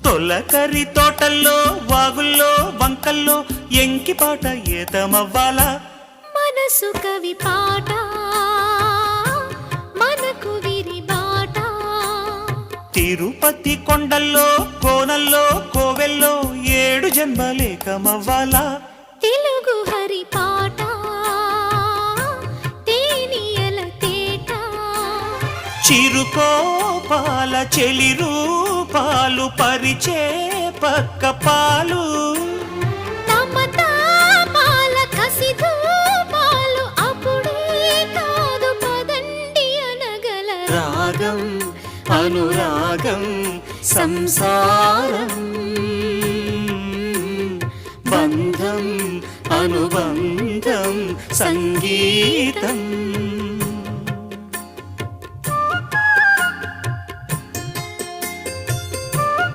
తొలకరి తోటల్లో వాగుల్లో వంకల్లో ఎంకిపాట ఏతమవ్వాలా మనసు కవి పాట మనకు విరి బాట తిరుపతి కొండల్లో కోనల్లో కోవెల్లో 7 జన్మలేకమవ్వాలా తెలుగు హరి పాట తేనియల తేట చిరుకోపాల చెలి రూపాలు పరిచే పక్క పాలు తమతాపాల కసి ధూపాలు అప్పుడే కాదు పదండి అనగల రాగం అనురాగం సంసారం బంధం అనుబంధం సంగీతం